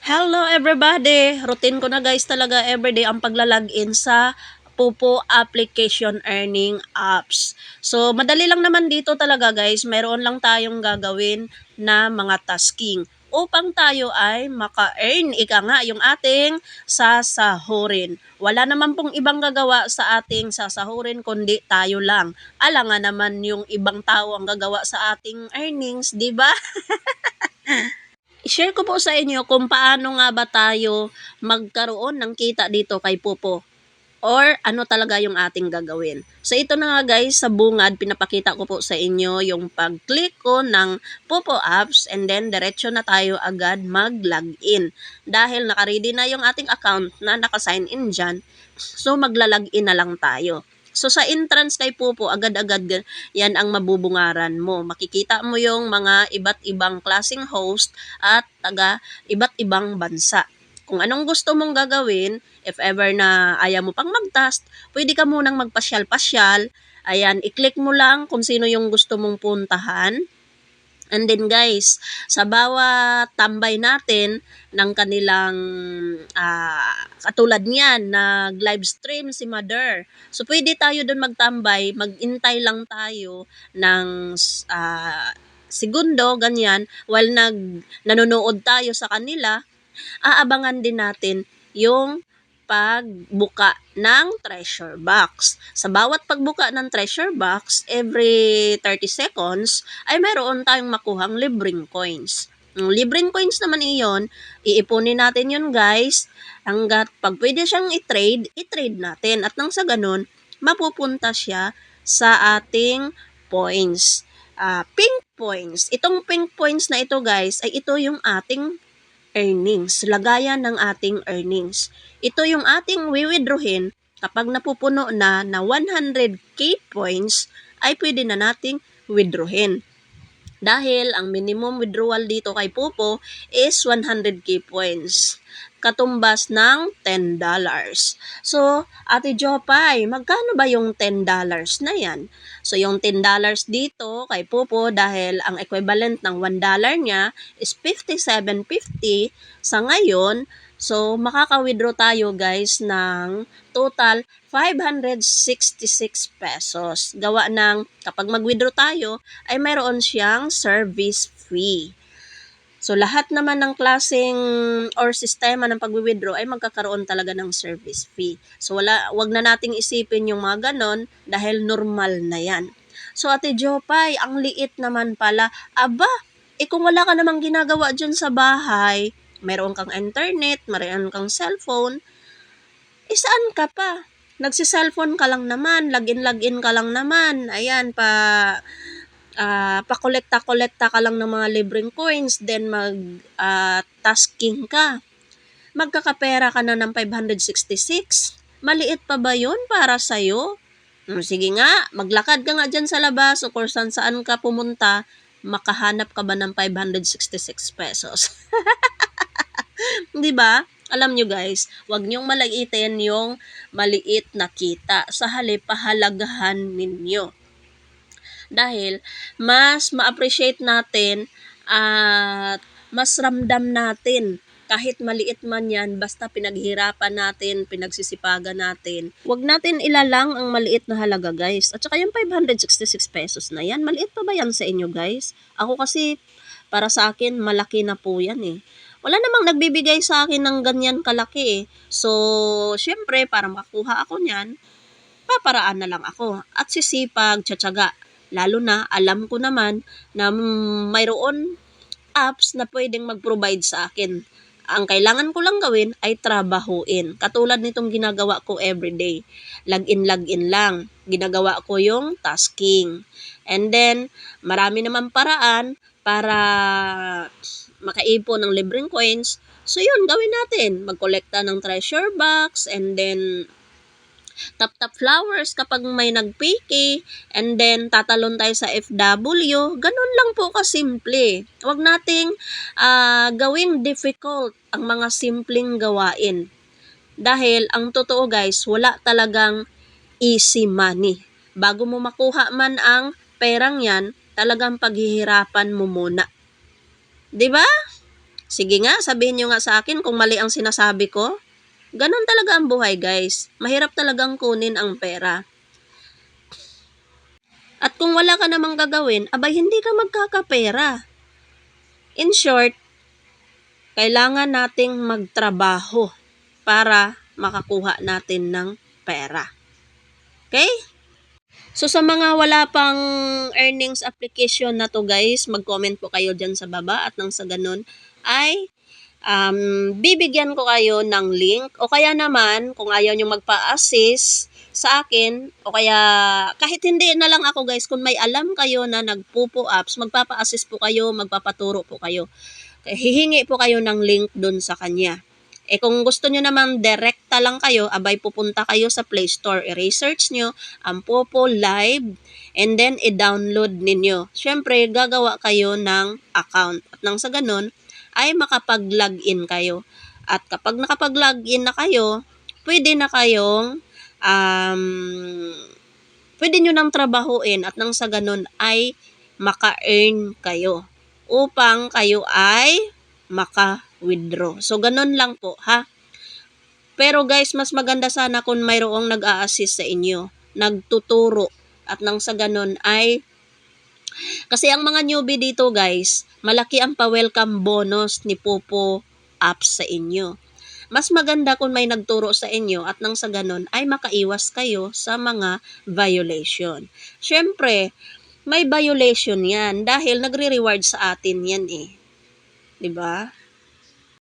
Hello everybody! Routine ko na guys talaga everyday ang paglalagin sa Pupo application earning apps. So, madali lang naman dito talaga guys. Meron lang tayong gagawin na mga tasking upang tayo ay maka-earn ika nga yung ating sasahurin. Wala naman pong ibang gagawa sa ating sasahurin kundi tayo lang. Alangan naman yung ibang tao ang gagawa sa ating earnings, di ba? I-share ko po sa inyo kung paano nga ba tayo magkaroon ng kita dito kay Pupo or ano talaga yung ating gagawin. So ito na nga guys, sa bungad, pinapakita ko po sa inyo yung pag-click ko ng Pupo apps and then diretso na tayo agad mag-login. Dahil nakaready na yung ating account na naka-sign in dyan, so magla-login na lang tayo. So sa entrance kay Pupo, agad-agad yan ang mabubungaran mo. Makikita mo yung mga iba't ibang klaseng host at taga iba't ibang bansa. Kung anong gusto mong gagawin, if ever na ayaw mo pang mag-task, pwede ka munang magpasyal-pasyal. Ayan, i-click mo lang kung sino yung gusto mong puntahan. And then guys, sa bawat tambay natin ng kanilang katulad niyan, nag-live stream si Mother. So pwede tayo doon magtambay, mag-intay lang tayo ng segundo, ganyan, while nanonood tayo sa kanila, aabangan din natin yung pagbuka ng treasure box. Sa bawat pagbuka ng treasure box, every 30 seconds, ay meron tayong makuhang libreng coins. Yung libreng coins naman iyon, iipunin natin yun guys, hanggat pag pwede siyang i-trade natin. At nang sa ganun, mapupunta siya sa ating points. Pink points. Itong pink points na ito guys, ay ito yung ating earnings, lagayan ng ating earnings. Ito yung ating wiwithdrawin kapag napupuno na 100k points ay pwede na nating withdrawin. Dahil ang minimum withdrawal dito kay Pupo is 100k points. Katumbas ng $10. So, Ate Jopay, magkano ba yung $10 na yan? So, yung $10 dito kay Pupo dahil ang equivalent ng $1 niya is 57.50 sa ngayon. So, makaka-withdraw tayo guys ng total 566 pesos. Gawa ng kapag mag-withdraw tayo ay mayroon siyang service fee. So, lahat naman ng klaseng or sistema ng pag-withdraw ay magkakaroon talaga ng service fee. So, wag na nating isipin yung mga ganon dahil normal na yan. So, Ate Jopay, ang liit naman pala. Aba, kung wala ka namang ginagawa dyan sa bahay, meron kang internet, meron kang cellphone, saan ka pa? Nagsi-cellphone ka lang naman, login ka lang naman. Ayan, pakolekta-kolekta ka lang ng mga libreng coins, then tasking ka. Magkakapera ka na ng 566. Maliit pa ba yun para sa'yo? Sige nga, maglakad ka nga dyan sa labas o kung saan ka pumunta, makahanap ka ba ng 566 pesos? Di ba? Alam nyo guys, wag niyong malaitin yung maliit na kita. Sa halip, pahalagahan ninyo. Dahil mas ma-appreciate natin at mas ramdam natin kahit maliit man yan, basta pinaghirapan natin, pinagsisipagan natin. Huwag natin ilalang ang maliit na halaga guys. At saka yung 566 pesos na yan, maliit pa ba yan sa inyo guys? Ako kasi, para sa akin, malaki na po yan eh. Wala namang nagbibigay sa akin ng ganyan kalaki eh. So, syempre, para makakuha ako niyan, paparaan na lang ako. At sisipag, tiyatsaga. Lalo na, alam ko naman na mayroon apps na pwedeng mag-provide sa akin. Ang kailangan ko lang gawin ay trabahuin. Katulad nitong ginagawa ko everyday. Login lang. Ginagawa ko yung tasking. And then, marami naman paraan para makaipon ng libreng coins. So yun, gawin natin. Magkolekta ng treasure box and then tap-tap flowers kapag may nag-PK, and then tatalon tayo sa FW. Ganun lang po kasimple. Huwag nating gawing difficult ang mga simpleng gawain. Dahil ang totoo guys, wala talagang easy money. Bago mo makuha man ang perang yan, talagang paghihirapan mo muna. 'Di ba? Sige nga, sabihin nyo nga sa akin kung mali ang sinasabi ko. Ganon talaga ang buhay, guys. Mahirap talagang kunin ang pera. At kung wala ka namang gagawin, abay hindi ka magkakapera. In short, kailangan nating magtrabaho para makakuha natin ng pera. Okay? So sa mga wala pang earnings application na to guys, mag-comment po kayo dyan sa baba at nang sa ganun ay bibigyan ko kayo ng link o kaya naman kung ayaw nyo magpa-assist sa akin o kaya kahit hindi na lang ako guys, kung may alam kayo na nagpupo apps, magpapa-assist po kayo, magpapaturo po kayo. Hihingi po kayo ng link dun sa kanya. Kung gusto nyo naman direkta lang kayo, abay pupunta kayo sa Play Store. I-research nyo ang Popo Live and then i-download ninyo. Syempre, gagawa kayo ng account. At nang sa ganun, ay makapag-login kayo. At kapag nakapag-login na kayo, pwede na kayong pwede nyo nang trabahuin at nang sa ganun ay maka-earn kayo upang kayo ay maka-withdraw. So, ganun lang po, ha? Pero guys, mas maganda sana kung mayroong nag-a-assist sa inyo, nagtuturo, at nang sa ganun ay, kasi ang mga newbie dito guys, malaki ang pa-welcome bonus ni Popo apps sa inyo. Mas maganda kung may nagturo sa inyo at nang sa ganun ay makaiwas kayo sa mga violation. Syempre, may violation yan dahil nagre-reward sa atin yan eh. 'Di ba?